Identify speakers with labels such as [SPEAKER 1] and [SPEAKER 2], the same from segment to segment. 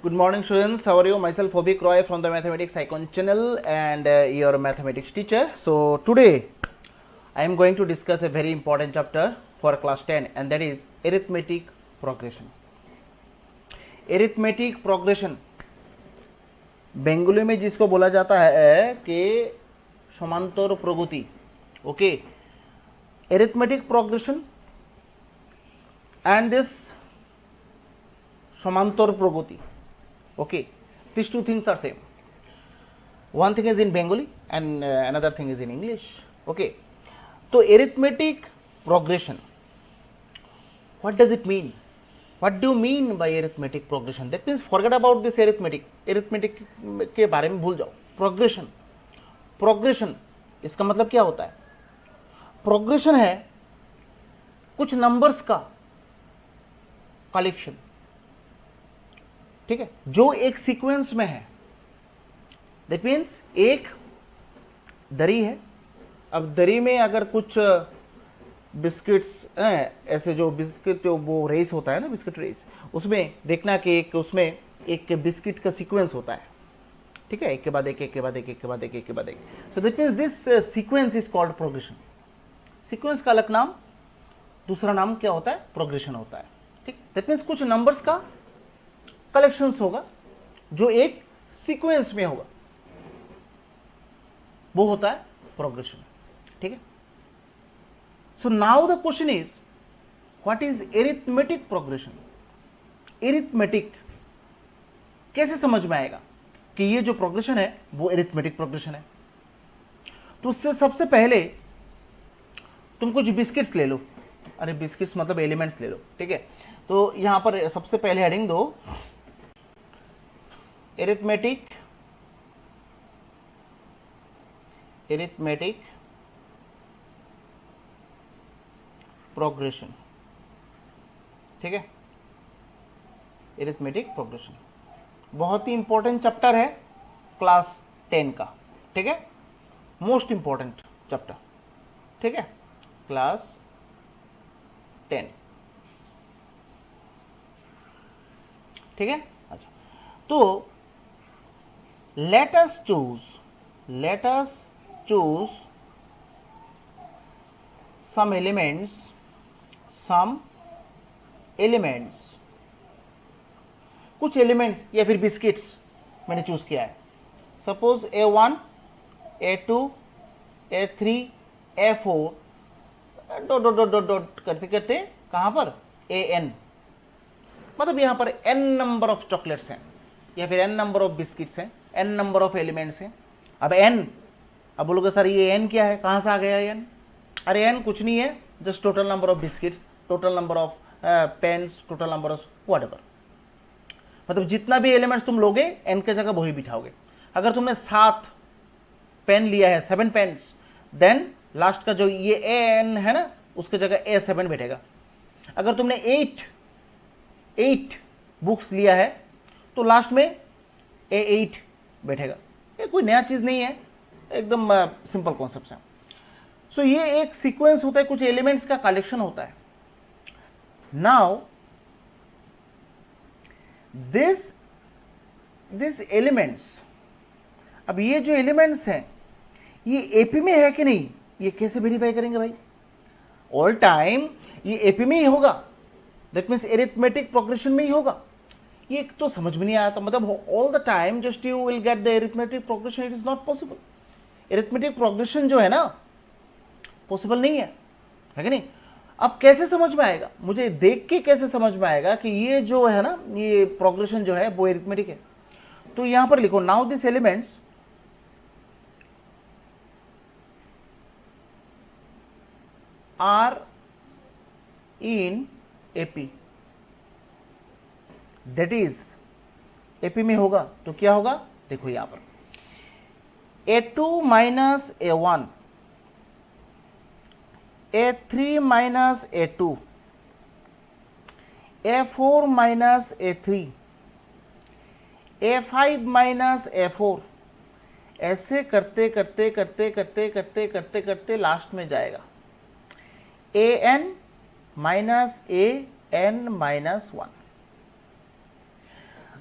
[SPEAKER 1] Good morning, students. How are you? Myself, Hobik Roy from the Mathematics Icon channel and your mathematics teacher. So, today I am going to discuss a very important chapter for class 10, and that is arithmetic progression. Arithmetic progression Bengali में जिसको बोला जाता है कि समांतर प्रगति. Okay, arithmetic progression and this समांतर प्रगति. Okay, these two things are same. One thing is in Bengali and another thing is in English. Okay, so arithmetic progression, what does it mean? What do you mean by arithmetic progression? That means forget about this arithmetic के बारे में भूल जाओ. Progression इसका मतलब क्या होता है? Progression है कुछ नंबर्स का कलेक्शन, ठीक है, जो एक सीक्वेंस में है. दैट मीन्स एक दरी है. अब दरी में अगर कुछ बिस्किट्स ऐसे जो बिस्किट जो वो रेस होता है ना, बिस्किट रेस, उसमें देखना कि एक उसमें एक बिस्किट का सीक्वेंस होता है, ठीक है, एक के बाद एक, एक के बाद एक, एक के बाद एक, एक के बाद एक. So that means this sequence is called progression. Sequence का अलग नाम, दूसरा नाम क्या होता है? प्रोग्रेशन होता है. ठीक, दैट मीन्स कुछ नंबर्स का कलेक्शंस होगा जो एक सीक्वेंस में होगा, वो होता है प्रोग्रेशन. ठीक है. So now the question is what is arithmetic progression. Arithmetic कैसे समझ में आएगा कि ये जो प्रोग्रेशन है वो एरिथमेटिक प्रोग्रेशन है? तो उससे सबसे पहले तुम कुछ बिस्किट्स ले लो. अरे बिस्किट्स मतलब एलिमेंट्स ले लो. ठीक है, तो यहां पर सबसे पहले हेडिंग दो arithmetic progression. ठीक है, arithmetic progression बहुत ही इंपॉर्टेंट चैप्टर है क्लास 10 का. ठीक है, मोस्ट इंपॉर्टेंट चैप्टर. ठीक है, क्लास 10. ठीक है. अच्छा, तो let us choose some elements कुछ एलिमेंट्स या फिर बिस्किट्स मैंने चूज किया है. Suppose A1 A2 A3 A4 dot dot dot dot करते करते कहां पर AN, मतलब यहां पर n नंबर ऑफ चॉकलेट्स हैं या फिर n नंबर ऑफ बिस्किट्स हैं, n नंबर ऑफ एलिमेंट्स हैं. अब n, अब बोलोगे सर ये n क्या है, कहाँ से आ गया n? अरे n कुछ नहीं है, just total number of biscuits, total number of pens, total number of whatever. मतलब जितना भी एलिमेंट्स तुम लोगे n के जगह वही बिठाओगे. अगर तुमने 7 पेन लिया है, 7 पेन्स, देन लास्ट का जो ये n है ना, उसके जगह A7 बैठेगा. अगर तुमने 8 बुक्स लिया है तो लास्ट में A8 बैठेगा. ये कोई नया चीज नहीं है, एकदम सिंपल कॉन्सेप्ट है. सो ये एक सीक्वेंस होता है, कुछ एलिमेंट्स का कलेक्शन होता है. नाउ दिस एलिमेंट्स, अब ये जो एलिमेंट्स हैं ये एपी में है कि नहीं, ये कैसे वेरीफाई करेंगे भाई? ऑल टाइम ये एपी में ही होगा. दैट मीन्स एरिथमेटिक प्रोग्रेशन में ही होगा. ये तो समझ में नहीं आया. तो मतलब all the time just you will get the arithmetic progression, it is not possible. Arithmetic progression जो है ना, पॉसिबल नहीं है कि नहीं? अब कैसे समझ में आएगा? मुझे देख के कैसे समझ में आएगा कि ये जो है ना, ये प्रोग्रेशन जो है वो एरिथमेटिक है? तो यहां पर लिखो, now this elements are in AP. That is AP में होगा तो क्या होगा? देखो यहां पर A2 minus A1, A3 minus A2, A4 minus A3, A5 minus A4, ऐसे करते करते करते करते करते करते करते लास्ट में जाएगा AN माइनस AN माइनस 1.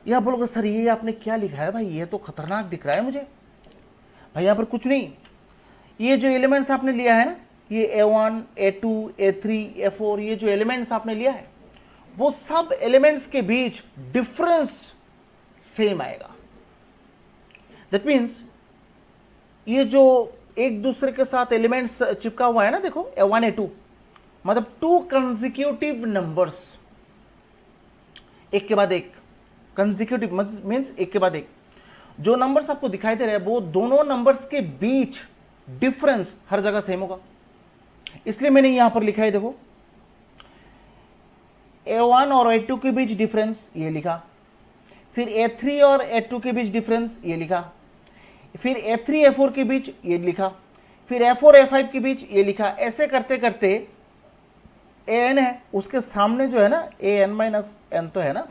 [SPEAKER 1] ये आप बोलोगे सर ये आपने क्या लिखा है भाई, ये तो खतरनाक दिख रहा है मुझे। भाई यहाँ पर कुछ नहीं, ये जो एलिमेंट्स आपने लिया है ना, ये A1, A2, A3, A4, ये जो एलिमेंट्स आपने लिया है वो सब एलिमेंट्स के बीच डिफरेंस सेम आएगा। दैट मीन्स ये जो एक दूसरे के साथ एलिमेंट्स चिपका हुआ है ना, देखो A1, A2, मतलब 2 कंसेक्यूटिव नंबर्स, एक के बाद एक, कंसेक्यूटिव मीन्स एक के बाद एक, जो नंबर्स आपको दिखाई दे रहे हैं वो दोनों नंबर्स के बीच डिफरेंस हर जगह सेम होगा। इसलिए मैंने यहां पर लिखा है, देखो A1 और A2 के बीच डिफरेंस ये लिखा, फिर A3 और A2 के बीच डिफरेंस ये लिखा, फिर A3 A4 के बीच ये लिखा, फिर A4 A5 के बीच ये लिखा। ऐसे करते करते AN है, उसके सामने जो है ना AN-N तो है ना,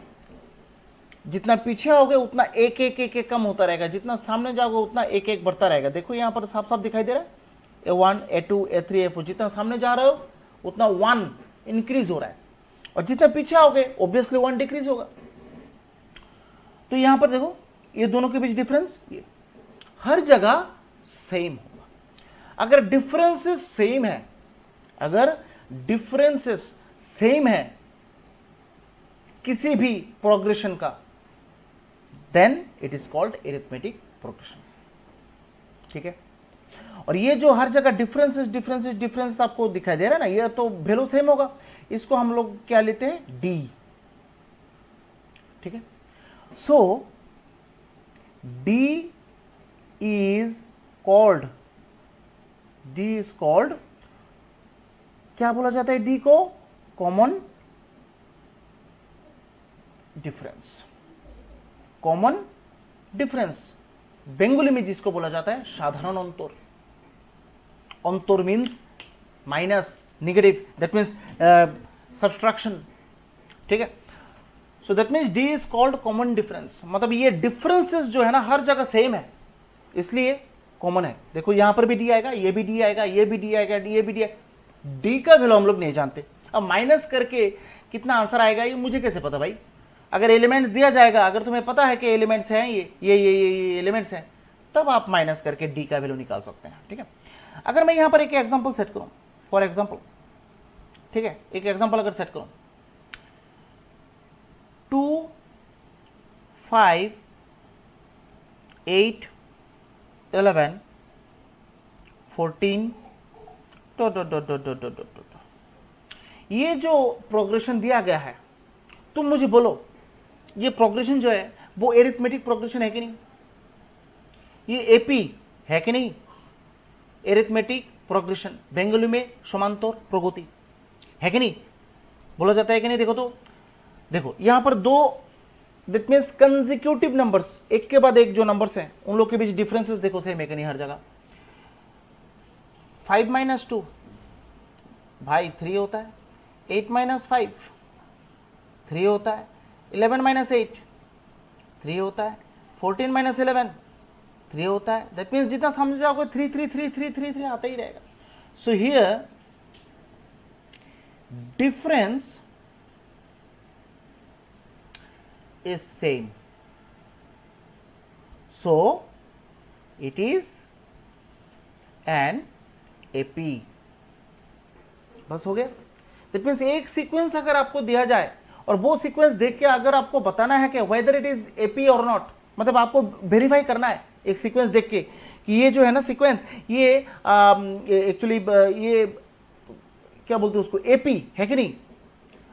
[SPEAKER 1] जितना पीछे आओगे उतना एक एक एक एक कम होता रहेगा, जितना सामने जाओगे उतना एक एक बढ़ता रहेगा। देखो यहां पर साफ साफ दिखाई दे रहा है, A1, A2, A3, A4, जितना सामने जा रहे हो उतना 1 इंक्रीज हो रहा है, और जितना पीछे आओगे ऑब्वियसली 1 डिक्रीज होगा। तो यहां पर देखो ये दोनों के बीच डिफरेंस ये हर जगह सेम होगा। अगर डिफरेंसेस सेम है, अगर डिफरेंसेस सेम है किसी भी प्रोग्रेशन का, then it is called arithmetic progression. ठीक है, और ये जो हर जगह डिफरेंसेस आपको दिखाई दे रहा है ना, ये तो वैल्यू सेम होगा, इसको हम लोग क्या लेते हैं, डी। ठीक है, सो डी इज कॉल्ड क्या बोला जाता है डी को, common difference. Common difference Bengali में जिसको बोला जाता है साधारण अंतर। अंतर means minus, negative, that means subtraction. ठीक है, so that means D is called common difference, मतलब ये डिफरेंसेस जो है ना हर जगह सेम है, इसलिए कॉमन है। देखो यहां पर भी डी आएगा, ये भी डी आएगा, ये भी डी आएगा, ये भी डी आएगा। डी का वैल्यू हम लोग नहीं जानते, अब माइनस करके कितना आंसर आएगा ये मुझे कैसे पता भाई। अगर एलिमेंट्स दिया जाएगा, अगर तुम्हें पता है कि एलिमेंट्स हैं ये एलिमेंट्स हैं, तब आप माइनस करके डी का वैल्यू निकाल सकते हैं। ठीक है, अगर मैं यहां पर एक एग्जांपल सेट करूं, फॉर एग्जांपल, ठीक है, एक एग्जांपल अगर सेट करूं, 2, 5, 8, 11, 14, ये जो प्रोग्रेशन दिया गया है, तुम मुझे बोलो ये प्रोग्रेशन जो है वो एरिथमेटिक प्रोग्रेशन है कि नहीं, ये एपी है कि नहीं, एरिथमेटिक प्रोग्रेशन बेंगोली में समांतर प्रगति है कि नहीं, बोला जाता है कि नहीं। देखो तो देखो यहां पर दो, दैट मीन्स कंसेक्यूटिव नंबर्स, एक के बाद एक जो नंबर्स हैं उन लोग के बीच डिफरेंसेस देखो सेम है कि नहीं हर जगह। 5 - 2 भाई 3 होता है, 8 - 5 3 होता है, 11 - 8 3 होता है, 14 - 11 3 होता है। दैट मीन्स जितना समझ जाओगे 3 3 3 3 3 3 आता ही रहेगा। So here difference is same, so it is an AP। बस हो गया। दैट मीन्स एक सीक्वेंस अगर आपको दिया जाए और वो सीक्वेंस देख के अगर आपको बताना है कि वेदर इट इज AP और नॉट, मतलब आपको वेरीफाई करना है एक सीक्वेंस देख के कि ये जो है ना सीक्वेंस ये एक्चुअली ये क्या बोलते हैं उसको, AP है कि नहीं।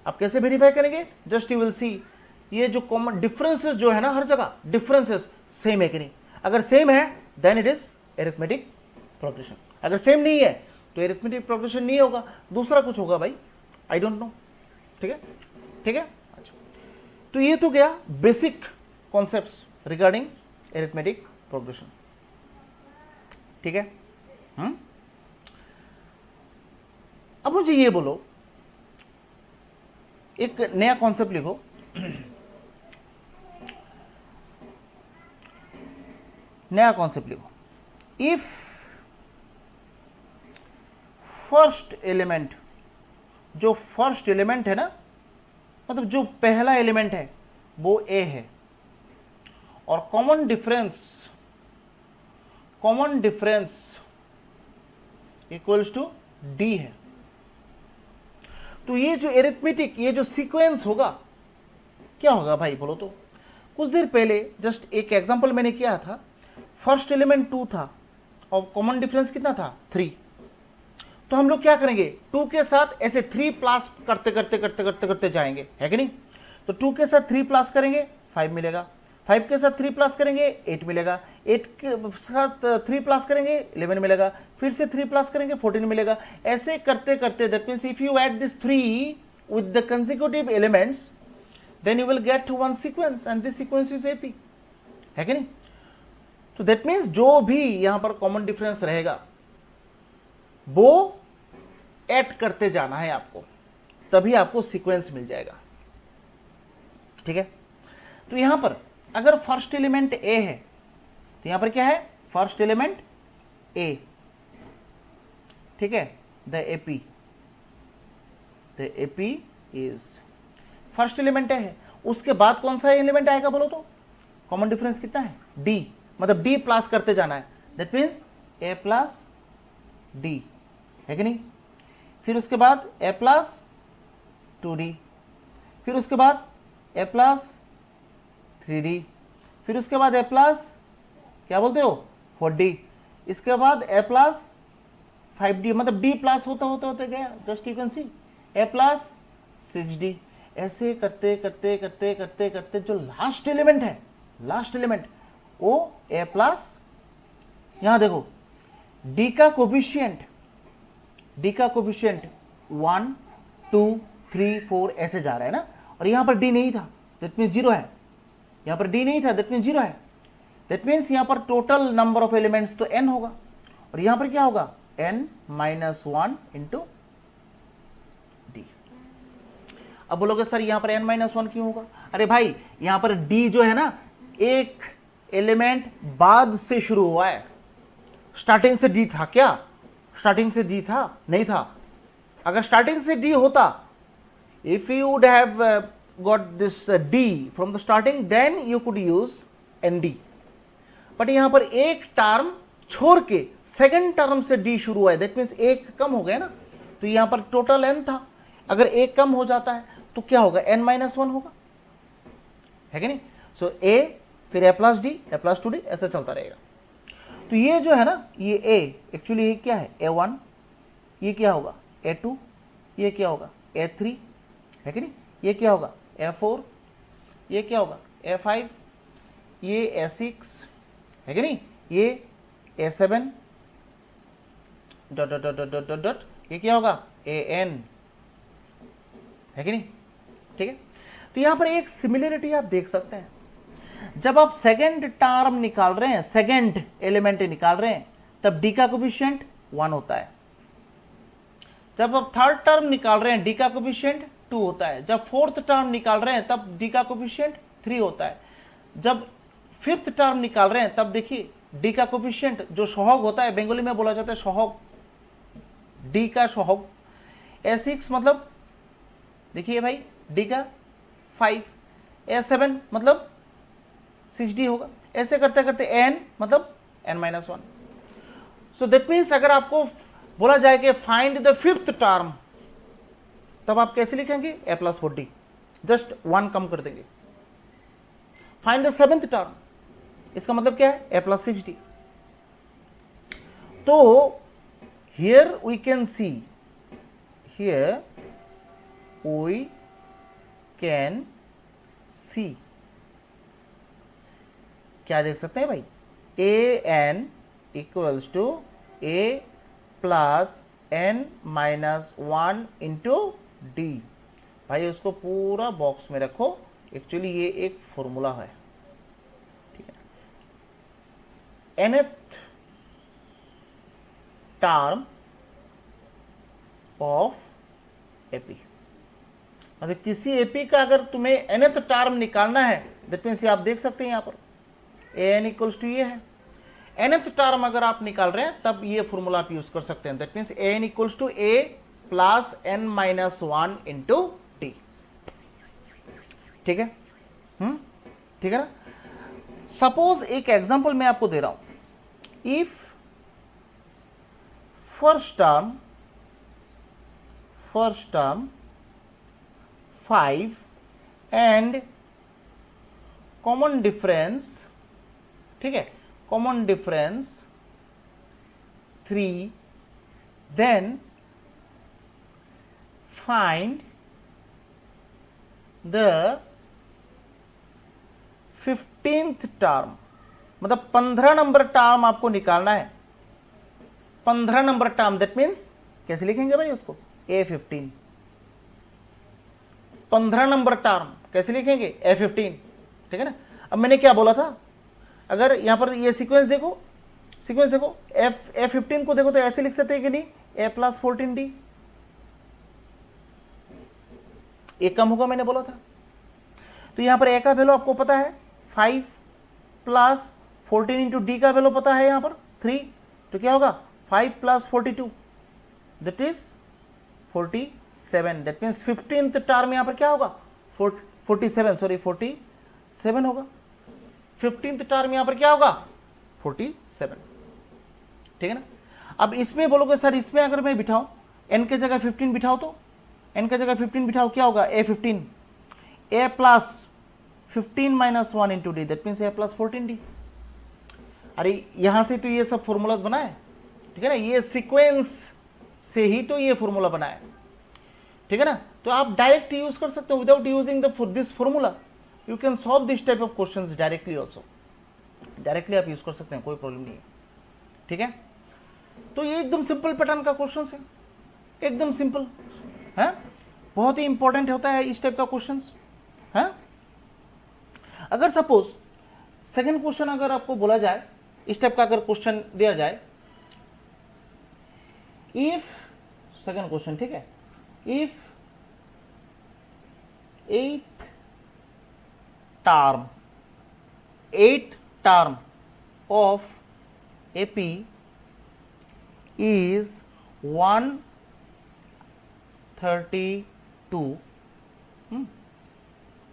[SPEAKER 1] आप कैसे वेरीफाई करेंगे, जस्ट यू विल सी ये जो कॉमन डिफरेंसेस जो है ना हर जगह डिफरेंसेस सेम है कि नहीं। अगर सेम है then it is arithmetic progression, अगर सेम नहीं है तो एरिथमेटिक प्रोग्रेशन नहीं होगा, दूसरा कुछ होगा भाई, आई डोंट नो। ठीक है, ठीक है, अच्छा, तो ये तो गया basic concepts regarding arithmetic progression. ठीक है, अब मुझे ये बोलो, एक नया कॉन्सेप्ट लिखो। नया कॉन्सेप्ट लिखो, इफ फर्स्ट एलिमेंट, जो फर्स्ट एलिमेंट है ना, मतलब जो पहला एलिमेंट है वो ए है, और common difference equals to d है। तो ये जो एरिथमेटिक, ये जो सीक्वेंस होगा, क्या होगा भाई बोलो तो? कुछ देर पहले जस्ट एक एग्जांपल मैंने किया था, फर्स्ट एलिमेंट 2 था और कॉमन डिफरेंस कितना था? 3। तो हम लोग क्या करेंगे, 2 के साथ ऐसे 3 प्लस करते जाएंगे, है कि नहीं? तो 2 के साथ 3 प्लस करेंगे 5 मिलेगा, 5 के साथ 3 प्लस करेंगे 8 मिलेगा, 8 के साथ 3 प्लस करेंगे 11 मिलेगा, फिर से 3 प्लस करेंगे 14 मिलेगा। ऐसे करते करते, that means if you add this 3 with the consecutive elements, then you will get to one sequence and this sequence is AP, है कि नहीं? तो दैट मीन्स जो भी यहां पर कॉमन डिफरेंस रहेगा वो ऐड करते जाना है आपको, तभी आपको सीक्वेंस मिल जाएगा, ठीक है? तो यहां पर अगर फर्स्ट एलिमेंट ए है तो यहां पर क्या है? फर्स्ट एलिमेंट ए, ठीक है? The AP is first element A है। उसके बाद कौन सा एलिमेंट आएगा बोलो तो? कॉमन डिफरेंस कितना है? डी, मतलब डी प्लस करते जाना है, that means A plus D, है कि नहीं? फिर उसके बाद ए प्लस 2d, फिर उसके बाद ए प्लस 3d, फिर उसके बाद ए प्लस क्या बोलते हो 4d, इसके बाद ए प्लस 5d, मतलब d प्लस होते गया, just you can see A plus 6d। ऐसे करते करते जो लास्ट एलिमेंट है, लास्ट एलिमेंट वो ए प्लस, यहां देखो d का कोफिशिएंट 1 2 3 4 ऐसे जा रहा है ना, और यहां पर d नहीं था, दैट मीन्स 0 है। यहां पर d नहीं था, दैट मीन्स 0 है। दैट मीन्स यहां पर टोटल नंबर ऑफ एलिमेंट्स तो n होगा, और यहां पर क्या होगा? n minus 1 into D. अब बोलोगे सर यहां पर n माइनस 1 क्यों होगा? अरे भाई यहां पर d जो है ना, एक एलिमेंट बाद से शुरू हुआ है, स्टार्टिंग से d था क्या? स्टार्टिंग से d था? नहीं था। अगर स्टार्टिंग से d होता, if you would have got this d from the starting, then you could use nd, but यहां पर एक टर्म छोड़ के सेकंड टर्म से d शुरू हुआ है, दैट मीन्स एक कम हो गया ना, तो यहां पर टोटल n था, अगर एक कम हो जाता है तो क्या होगा? n माइनस 1 होगा, है कि नहीं? सो a फिर a plus D, a plus 2d, ऐसा चलता रहेगा। तो ये जो है ना, ये a एक्चुअली ये क्या है? a1, ये क्या होगा? a2, ये क्या होगा? a3, है कि नहीं? ये क्या होगा? a4, ये क्या होगा? a5, ये a6, है कि नहीं? ये a7 dot dot dot dot dot dot, ये क्या होगा? an, है कि नहीं? ठीक है। तो यहां पर एक सिमिलरिटी आप देख सकते हैं, जब आप सेकंड टर्म निकाल रहे हैं, सेकंड एलिमेंट निकाल रहे हैं, तब डी का कोफिशिएंट 1 होता है। जब आप थर्ड टर्म निकाल रहे हैं, डी का कोफिशिएंट 2 होता है। जब फोर्थ टर्म निकाल रहे हैं, तब डी का कोफिशिएंट 3 होता है। जब फिफ्थ टर्म निकाल रहे हैं, तब देखिए डी का कोफिशिएंट जो शोहग होता है, बंगाली में बोला जाता है शोहग, डी का शोहग। A6 मतलब देखिए भाई डी का 5, A7 मतलब 6d होगा। ऐसे करते करते n मतलब n minus 1। So that means अगर आपको बोला जाए कि फाइंड द फिफ्थ टर्म, तब आप कैसे लिखेंगे? a प्लस 4d, जस्ट 1 कम कर देंगे। फाइंड द सेवेंथ टर्म, इसका मतलब क्या है? a plus 6d। तो here we can see, here we can see, क्या देख सकते हैं भाई? an equals to a plus n minus 1 into d. भाई उसको पूरा बॉक्स में रखो, एक्चुअली ये एक फॉर्मूला है, ठीक है। nth टर्म ऑफ एपी, मतलब किसी एपी का अगर तुम्हें nth टर्म निकालना है, दैट मीन्स आप देख सकते हैं यहाँ पर an इक्वल्स टू ये है। nth टर्म अगर आप निकाल रहे हैं, तब ये फॉर्मूला आप यूज कर सकते हैं, that means an equals to a plus n minus 1 into t. ठीक है, ठीक है ना? सपोज एक एग्जांपल मैं आपको दे रहा हूं, if first term 5 and common difference, ठीक है, common difference 3, then find the 15th term, मतलब 15 नंबर टर्म आपको निकालना है। 15 नंबर टर्म, दैट मीन्स कैसे लिखेंगे भाई उसको, A15। 15 नंबर टर्म कैसे लिखेंगे, A15, ठीक है ना। अब मैंने क्या बोला था, अगर यहां पर ये सीक्वेंस देखो, A15 को देखो तो ऐसे लिख सकते हैं कि नहीं, A+14D, एक कम होगा, मैंने बोला था। तो यहां पर A का वैल्यू आपको पता है 5 + 14 इंटू D का वैल्यू पता है यहां पर 3, तो क्या होगा 5 + 42, that is 47, that means 15th term यहां पर क्या होगा 47 होगा। 15th टर्म यहां पर क्या होगा 47, ठीक है ना। अब इसमें बोलोगे सर इसमें अगर मैं बिठाऊं, n के जगह 15 बिठाओ, तो n के जगह 15 बिठाओ, क्या होगा A15, A+15 - 1 into D, that means A+14D। अरे यहां से तो ये सब फॉर्मूलाज बनाए, ठीक है ना, ये सीक्वेंस से ही तो ये फॉर्मूला बनाए, ठीक है ना। तो आप डायरेक्ट यूज कर सकते हो, without using this formula you can solve this type of questions directly also, directly आप यूज कर सकते हैं, कोई प्रॉब्लम नहीं है, ठीक है। तो ये एकदम सिंपल पैटर्न का क्वेश्चन है, एकदम सिंपल है, बहुत ही इंपॉर्टेंट होता है इस टाइप का क्वेश्चन है। अगर सपोज सेकंड क्वेश्चन अगर आपको बोला जाए, इस टाइप का अगर क्वेश्चन दिया जाए, इफ सेकंड क्वेश्चन, ठीक है, if 8th term of AP is 132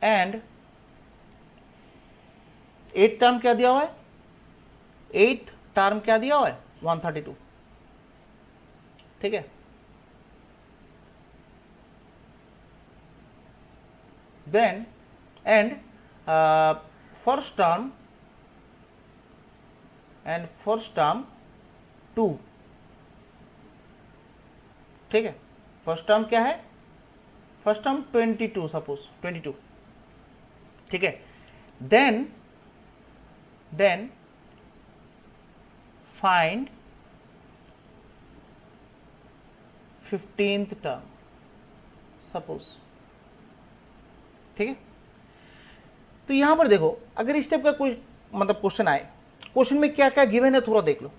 [SPEAKER 1] and 8th term क्या दिया हुआ है, 8th टर्म क्या दिया हुआ है 132, ठीक है। देन एंड फर्स्ट टर्म 2, ठीक है। फर्स्ट टर्म क्या है, फर्स्ट टर्म 22, सपोज 22, ठीक है। Then find 15th term, suppose, ठीक है। तो यहां पर देखो, अगर इस टाइप का कोई मतलब क्वेश्चन आए, क्वेश्चन में क्या क्या गिवन है थोड़ा देख लो।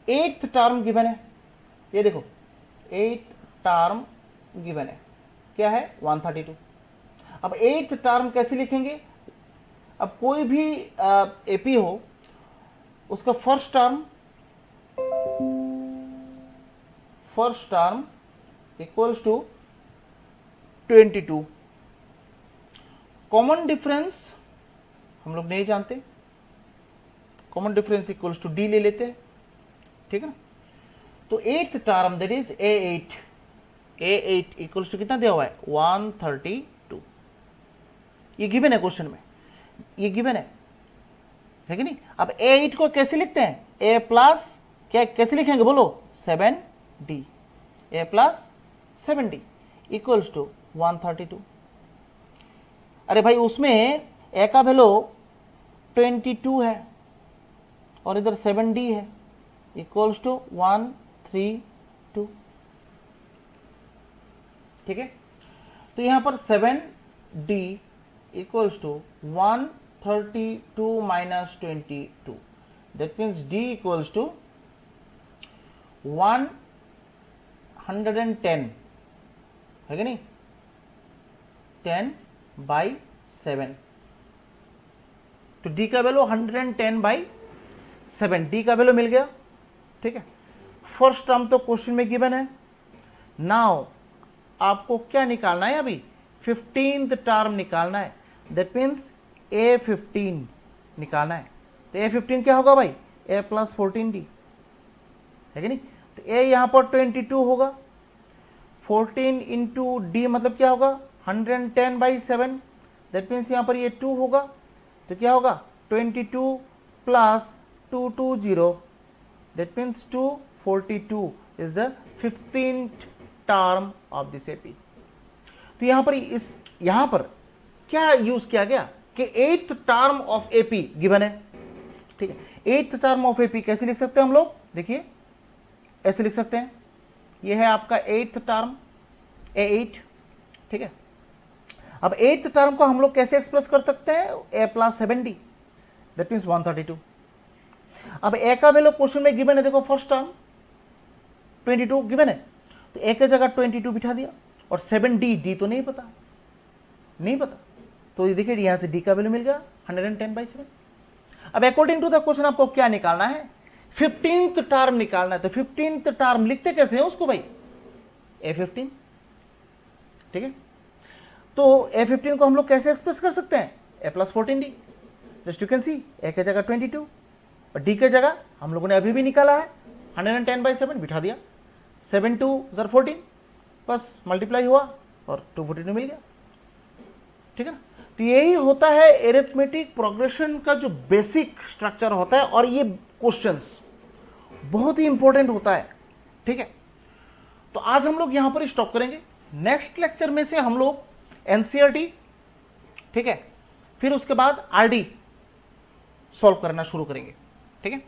[SPEAKER 1] 8th टर्म गिवन है, ये देखो 8th टर्म गिवन है, क्या है 132। अब 8th टर्म कैसे लिखेंगे, अब कोई भी एपी हो उसका first term equals to 22, common difference हम लोग नहीं जानते, common difference equals to d ले लेते हैं, ठीक है ना। तो 8th term that is A8 equals to कितना दिया हुआ है 132, ये गिवन है क्वेश्चन में, ये गिवन है कि नहीं। अब A8 को कैसे लिखते हैं, A प्लस क्या कैसे लिखेंगे बोलो 7D, A plus 7D equals to 132। अरे भाई उसमें A का वैल्यू 22 है और इधर 7D है, इक्वल्स टू 132, ठीक है। तो यहां पर 7D equals to 132 minus 22, that means D equals to 110, है कि नहीं, 10/7, तो D का वैल्यू 110/7, D का वैल्यू मिल गया, ठीक है। फर्स्ट टर्म तो क्वेश्चन में गिवन है। नाउ आपको क्या निकालना है, अभी 15th टर्म निकालना है, दैट मीन्स A15 निकालना है। तो A15 क्या होगा भाई, A प्लस 14D है कि नहीं। तो A यहाँ पर 22 होगा, 14 इंटू डी मतलब क्या होगा 110/7, दैट मीन्स यहाँ पर ये 2 होगा। तो क्या होगा 22 plus 220, that means 242 is the 15th term of this AP. तो यहां पर क्या यूज किया गया कि 8th term of AP given है, ठीक है। 8th टर्म ऑफ एपी कैसे लिख सकते हैं हम लोग, देखिए ऐसे लिख सकते हैं, ये है आपका 8th टर्म A8, ठीक है। अब 8th टर्म को हम लोग कैसे एक्सप्रेस कर सकते हैं, A plus 7D, that means 132। अब A का वैल्यू क्वेश्चन में गिवन है, देखो फर्स्ट टर्म 22 गिवन है, तो A की जगह 22 बिठा दिया, और 7D तो नहीं पता, तो ये देखिए यहां से D का वैल्यू मिल गया 110/7। अब अकॉर्डिंग टू द क्वेश्चन आपको क्या निकालना है, 15th टर्म निकालना है। तो 15th टर्म लिखते कैसे हैं उसको भाई, A15, ठीक है। तो A15 को हम लोग कैसे एक्सप्रेस कर सकते हैं, A plus 14D, just you can see A की जगह 22 और D की जगह हम लोगों ने अभी भी निकाला है 110/7 बिठा दिया, 7 2 14, बस मल्टीप्लाई हुआ और 242 मिल गया, ठीक है ना। तो यही होता है एरिथमेटिक प्रोग्रेशन का जो बेसिक स्ट्रक्चर होता है, और ये क्वेश्चंस बहुत ही इंपॉर्टेंट होता है, ठीक है। तो आज हम लोग यहां पर स्टॉप करेंगे, नेक्स्ट लेक्चर में से हम लोग एनसीईआरटी, ठीक है, फिर उसके बाद आरडी सॉल्व करना शुरू करेंगे, ठीक है।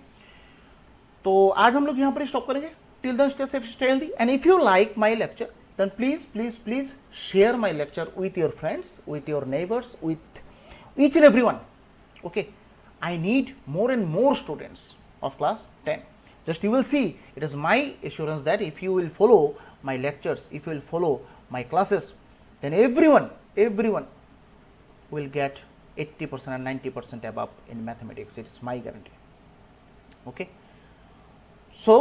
[SPEAKER 1] तो आज हम लोग यहां पर स्टॉप करेंगे। Till then stay safe, stay healthy, and if you like my lecture then please share my lecture with your friends, with your neighbors, with each and everyone, okay. I need more and more students of class 10. Just you will see, it is my assurance that if you will follow my lectures, if you will follow my classes, then everyone will get 80% and 90% above in mathematics. It's my guarantee, okay. So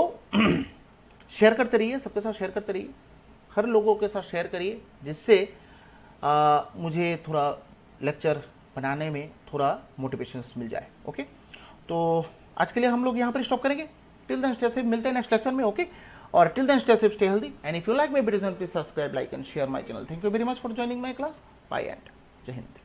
[SPEAKER 1] share करते रहिए, सबके साथ share करते रहिए, हर लोगों के साथ share करिए, जिससे मुझे थोड़ा लेक्चर बनाने में थोड़ा मोटिवेशन मिल जाए, ओके। तो आज के लिए हम लोग यहाँ पर स्टॉप करेंगे। टिल देन स्टे सेफ, मिलते हैं नेक्स्ट लेक्चर में, ओके। और till then stay safe, stay healthy, and if you like my videos please subscribe, like and share my channel. Thank you very much for joining my class. Bye and जय हिंद।